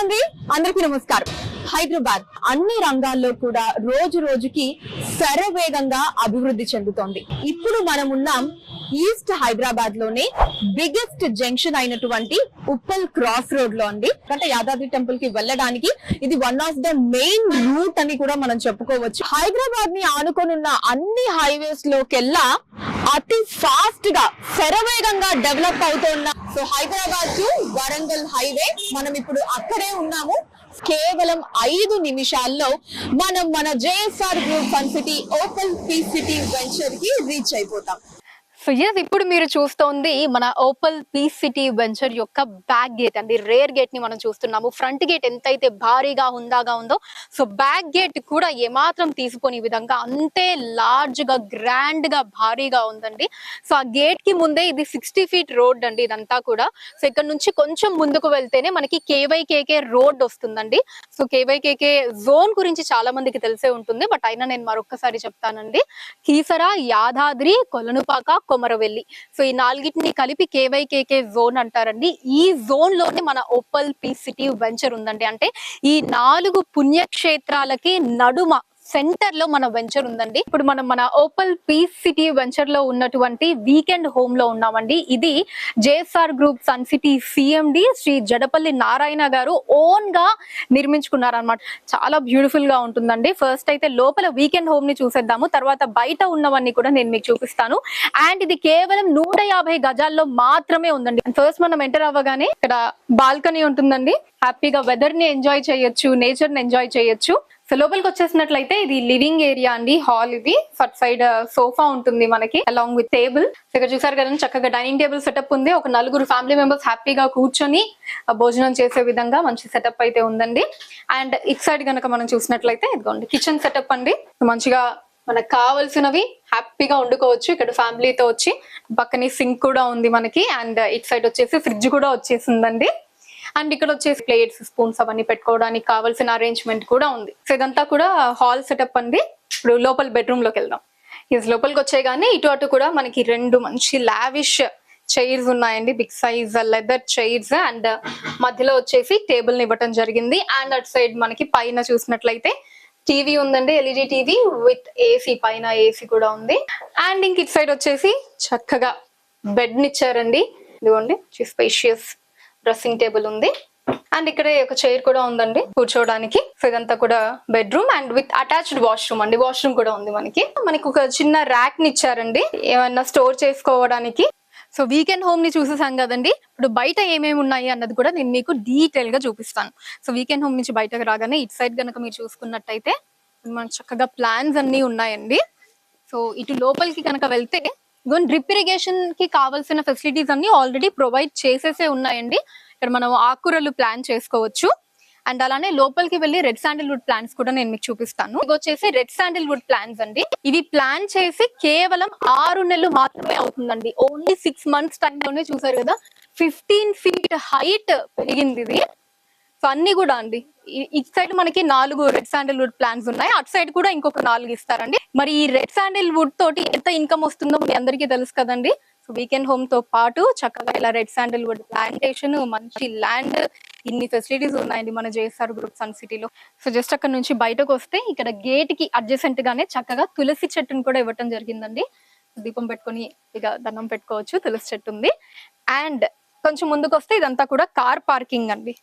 అండి, అందరికీ నమస్కారం. హైదరాబాద్ అన్ని రంగాల్లో కూడా రోజు రోజుకి శరవేగంగా అభివృద్ధి చెందుతోంది. ఇప్పుడు మనం ఉన్నాం ఈస్ట్ హైదరాబాద్ లోనే బిగ్గెస్ట్ జంక్షన్ అయినటువంటి ఉప్పల్ క్రాస్ రోడ్ లో అండి. అంటే యాదాద్రి టెంపుల్ కి వెళ్ళడానికి ఇది one of the main route అని కూడా మనం చెప్పుకోవచ్చు. హైదరాబాద్ ని ఆనుకొనున్న అన్ని హైవేస్ లోకెల్లా అతి ఫాస్ట్ గా శరవేగంగా డెవలప్ అవుతున్న so Hyderabad to Warangal highway మనం ఇప్పుడు అక్కడే ఉన్నాము. కేవలం 5 నిమిషాల్లో మనం మన JSR group fun city open peace city venture కి రీచ్ అయిపోతాం. సో ఎస్, ఇప్పుడు మీరు చూస్తోంది మన ఓపల్ పీస్ సిటీ వెంచర్ యొక్క బ్యాక్ గేట్ అండి. రేర్ గేట్ ని మనం చూస్తున్నాము. ఫ్రంట్ గేట్ ఎంతైతే భారీగా హుందాగా ఉందో, సో బ్యాక్ గేట్ కూడా ఏమాత్రం తీసిపోని విధంగా అంతే లార్జ్ గా గ్రాండ్ గా భారీగా ఉందండి. సో ఆ గేట్ కి ముందే ఇది 60 ఫీట్ రోడ్ అండి ఇదంతా కూడా. సో ఇక్కడ నుంచి కొంచెం ముందుకు వెళ్తేనే మనకి కేవైకేకే రోడ్ వస్తుందండి. సో కేవైకేకే జోన్ గురించి చాలా మందికి తెలిసే ఉంటుంది, బట్ అయినా నేను మరొక్కసారి చెప్తానండి. కీసరా, యాదాద్రి, కొలనుపాక, కొమరవెల్లి, సో ఈ 4టిని కలిపి కేవైకేకే జోన్ అంటారండి. ఈ జోన్ లోనే మన ఓపల్ పీస్ సిటీ వెంచర్ ఉందండి. అంటే ఈ 4 పుణ్యక్షేత్రాలకి నడుమ సెంటర్ లో మన వెంచర్ ఉందండి. ఇప్పుడు మనం మన ఓపల్ పీస్ సిటీ వెంచర్ లో ఉన్నటువంటి వీకెండ్ హోమ్ లో ఉన్నామండి. ఇది JSR group sun city CMD Shri Jadapalli Narayana గారు ఓన్ గా నిర్మించుకున్నారనమాట. చాలా బ్యూటిఫుల్ గా ఉంటుందండి. ఫస్ట్ అయితే లోపల వీకెండ్ హోమ్ ని చూసేద్దాము, తర్వాత బయట ఉన్నవన్నీ కూడా నేను మీకు చూపిస్తాను. అండ్ ఇది కేవలం 150 గజాల్లో మాత్రమే ఉందండి. ఫస్ట్ మనం ఎంటర్ అవ్వగానే ఇక్కడ బాల్కనీ ఉంటుందండి. హ్యాపీగా వెదర్ ని ఎంజాయ్ చేయొచ్చు, నేచర్ ని ఎంజాయ్ చేయొచ్చు. సో లోపలికి వచ్చేసినట్లయితే ఇది లివింగ్ ఏరియా అండి, హాల్. ఇది ఫస్ట్ సైడ్ సోఫా ఉంటుంది మనకి అలాంగ్ విత్ టేబుల్. ఇక్కడ చూసారు కదా, చక్కగా డైనింగ్ టేబుల్ సెటప్ ఉంది. ఒక 4 ఫ్యామిలీ మెంబర్స్ హ్యాపీగా కూర్చొని భోజనం చేసే విధంగా మంచి సెటప్ అయితే ఉందండి. అండ్ ఇటు సైడ్ కనుక మనం చూసినట్లయితే ఇదిగోండి కిచెన్ సెటప్ అండి. మంచిగా మనకు కావాల్సినవి హ్యాపీగా వండుకోవచ్చు ఇక్కడ ఫ్యామిలీతో వచ్చి. పక్కనే సింక్ కూడా ఉంది మనకి. అండ్ ఇటు సైడ్ వచ్చేసి ఫ్రిడ్జ్ కూడా వచ్చేసిందండి. అండ్ ఇక్కడ వచ్చేసి ప్లేట్స్, స్పూన్స్ అవన్నీ పెట్టుకోవడానికి కావాల్సిన అరేంజ్మెంట్ కూడా ఉంది. సో ఇదంతా కూడా హాల్ సెటప్ అండి. ఇప్పుడు లోపల బెడ్రూమ్ లోకి వెళ్దాం. ఇది లోపలికి వచ్చేగానే ఇటు అటు కూడా మనకి 2 మంచి లావిష్ చైర్స్ ఉన్నాయండి, big size leather chairs. And మధ్యలో వచ్చేసి టేబుల్ ని ఇవ్వటం జరిగింది. అండ్ అటు సైడ్ మనకి పైన చూసినట్లయితే టీవీ ఉందండి, ఎల్ఈడి టీవీ విత్ ఏసీ, పైన ఏసీ కూడా ఉంది. అండ్ ఇంక ఇటు సైడ్ వచ్చేసి చక్కగా బెడ్ ని ఇచ్చారండి. ఇదిగోండి స్పేషియస్ డ్రెస్సింగ్ టేబుల్ ఉంది. అండ్ ఇక్కడ ఒక చైర్ కూడా ఉందండి కూర్చోవడానికి. సో ఇదంతా కూడా bedroom and with attached washroom అండి. వాష్రూమ్ కూడా ఉంది మనకి ఒక చిన్న ర్యాక్ ని ఇచ్చారండి ఏమన్నా స్టోర్ చేసుకోవడానికి. సో వీకెండ్ హోమ్ ని చూసేసాం కదండి. ఇప్పుడు బయట ఏమేమి ఉన్నాయి అన్నది కూడా నేను మీకు డీటెయిల్ గా చూపిస్తాను. సో వీకెండ్ హోమ్ నుంచి బయటకు రాగానే ఇటు సైడ్ కనుక మీరు చూసుకున్నట్టయితే మనకు చక్కగా ప్లాన్స్ అన్ని ఉన్నాయండి. సో ఇటు లోపలికి కనుక వెళ్తే డ్రిప్ ఇరిగేషన్ కి కావాల్సిన ఫెసిలిటీస్ అన్ని ఆల్రెడీ ప్రొవైడ్ చేసేసే ఉన్నాయండి. ఇక్కడ మనం ఆకుకూరలు ప్లాన్ చేసుకోవచ్చు. అండ్ అలానే లోపలికి వెళ్ళి రెడ్ శాండిల్వుడ్ ప్లాంట్స్ కూడా నేను మీకు చూపిస్తాను. ఇది వచ్చేసి రెడ్ శాండిల్వుడ్ ప్లాంట్స్ అండి. ఇవి ప్లాన్ చేసి కేవలం 6 నెలలు మాత్రమే అవుతుందండి. ఓన్లీ 6 మంత్స్ టైం లోనే చూసారు కదా 15 ఫీట్ హైట్ పెరిగింది ఇది. సో అన్ని కూడా అండి ఇటు సైడ్ మనకి 4 రెడ్ శాండిల్వుడ్ ప్లాంట్స్ ఉన్నాయి. అటు సైడ్ కూడా ఇంకొక 4 ఇస్తారండి. మరి ఈ రెడ్ శాండిల్వుడ్ తోటి ఎంత ఇన్కమ్ వస్తుందో మీ అందరికీ తెలుసు కదండి. సో వీకెండ్ హోమ్ తో పాటు చక్కగా ఇలా రెడ్ శాండిల్వుడ్ ప్లాంటేషన్, మంచి ల్యాండ్, ఇన్ని ఫెసిలిటీస్ ఉన్నాయండి మన జేఎస్ఆర్ గ్రూప్ సన్ సిటీలో. సో జస్ట్ అక్కడ నుంచి బయటకు వస్తే ఇక్కడ గేట్ కి అడ్జసెంట్ గానే చక్కగా తులసి చెట్టును కూడా ఇవ్వటం జరిగిందండి. దీపం పెట్టుకొని ఇక దండం పెట్టుకోవచ్చు. తులసి చెట్టు ఉంది. అండ్ కొంచెం ముందుకు వస్తే ఇదంతా కూడా కార్ పార్కింగ్ అండి.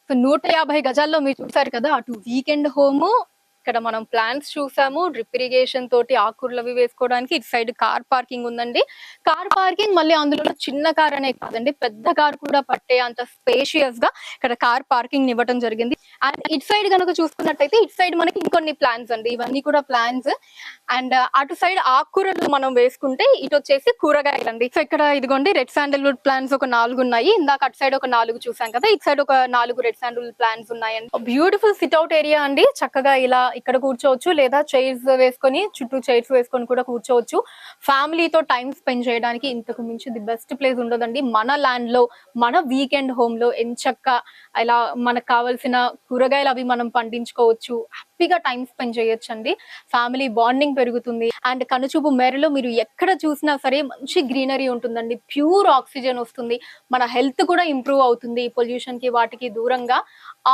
సో 150 గజాల్లో మీరు చూసారు కదా, అటు వీకెండ్ హోమ్, ఇక్కడ మనం ప్లాంట్స్ చూసాము, డ్రిప్ ఇరిగేషన్ తోటి ఆకుకూరలు అవి వేసుకోవడానికి. ఇటు సైడ్ కార్ పార్కింగ్ ఉందండి. కార్ పార్కింగ్ మళ్ళీ అందులో చిన్న కార్ అనే కాదండి, పెద్ద కార్ కూడా పట్టే అంత స్పేషియస్ గా ఇక్కడ కార్ పార్కింగ్ ఇవ్వడం జరిగింది. అండ్ ఇటు సైడ్ కనుక చూసుకున్నట్టయితే ఇటు సైడ్ మనకి ఇంకొన్ని ప్లాన్స్ అండి. ఇవన్నీ కూడా ప్లాన్స్. అండ్ అటు సైడ్ ఆకుకూరలు మనం వేసుకుంటే ఇటు వచ్చేసి కూరగాయలు అండి. సో ఇక్కడ ఇదిగోండి రెడ్ శాండిల్వుడ్ ప్లాంట్స్ ఒక 4 ఉన్నాయి. ఇందాక అటు సైడ్ ఒక 4 చూసాం కదా, ఇటు సైడ్ ఒక 4 రెడ్ శాండిల్వుడ్ ప్లాంట్స్ ఉన్నాయండి. బ్యూటిఫుల్ సిట్అవుట్ ఏరియా అండి. చక్కగా ఇలా ఇక్కడ కూర్చోవచ్చు, లేదా చైర్స్ వేసుకొని చుట్టూ చైర్స్ వేసుకొని కూడా కూర్చోవచ్చు. ఫ్యామిలీతో టైం స్పెండ్ చేయడానికి ఇంతకు మించి ది బెస్ట్ ప్లేస్ ఉండదండి. మన ల్యాండ్ లో, మన వీకెండ్ హోమ్ లో ఎంచక్క ఇలా మనకు కావాల్సిన కూరగాయలు అవి మనం పండించుకోవచ్చు. హ్యాపీగా టైం స్పెండ్ చేయొచ్చండి. ఫ్యామిలీ బాండింగ్ పెరుగుతుంది. అండ్ కనుచూపు మేరలో మీరు ఎక్కడ చూసినా సరే మంచి గ్రీనరీ ఉంటుందండి. ప్యూర్ ఆక్సిజన్ వస్తుంది. మన హెల్త్ కూడా ఇంప్రూవ్ అవుతుంది. పొల్యూషన్ కి వాటికి దూరంగా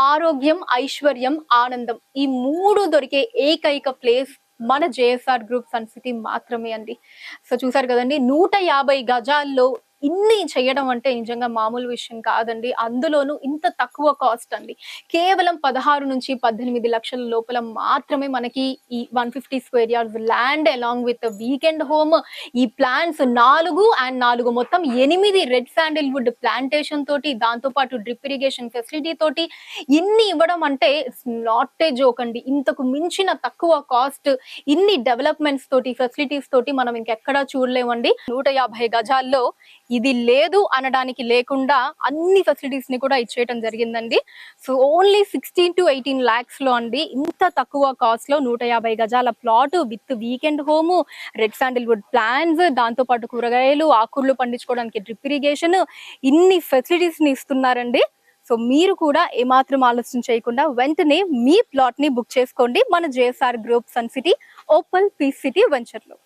ఆరోగ్యం, ఐశ్వర్యం, ఆనందం ఈ 3 దొరికే ఏకైక ప్లేస్ మన జేఎస్ఆర్ గ్రూప్ సన్ సిటీ మాత్రమే అండి. సో చూసారు కదండి, 150 గజాల్లో ఇన్ని చేయడం అంటే నిజంగా మామూలు విషయం కాదండి. అందులోనూ ఇంత తక్కువ కాస్ట్ అండి. కేవలం 16 నుంచి 18 లక్షల లోపల మాత్రమే మనకి ఈ 150 square yards land along with weekend home, ఈ ప్లాంట్స్ 4 అండ్ 4 మొత్తం 8 రెడ్ శాండిల్వుడ్ ప్లాంటేషన్ తోటి, దాంతో పాటు డ్రిప్ ఇరిగేషన్ ఫెసిలిటీ తోటి ఇన్ని ఇవ్వడం అంటే ఇట్స్ నాట్ ఏ జోక్ అండి. ఇంతకు మించిన తక్కువ కాస్ట్, ఇన్ని డెవలప్మెంట్స్ తోటి, ఫెసిలిటీస్ తోటి మనం ఇంకెక్కడా చూడలేమండి. 150 గజాల్లో ఇది లేదు అనడానికి లేకుండా అన్ని ఫెసిలిటీస్ ని కూడా ఇచ్చేయటం జరిగిందండి. సో ఓన్లీ 16 to 18 lakhs లో అండి, ఇంత తక్కువ కాస్ట్ లో 150 గజాల plot with weekend home, red Sandalwood plants, దాంతో పాటు కూరగాయలు, ఆకుర్లు పండించుకోవడానికి డ్రిప్ ఇరిగేషన్, ఇన్ని ఫెసిలిటీస్ ని ఇస్తున్నారండి. సో మీరు కూడా ఏమాత్రం ఆలోచన చేయకుండా వెంటనే మీ ప్లాట్ ని బుక్ చేసుకోండి మన JSR group sun city opal piece city venture లో.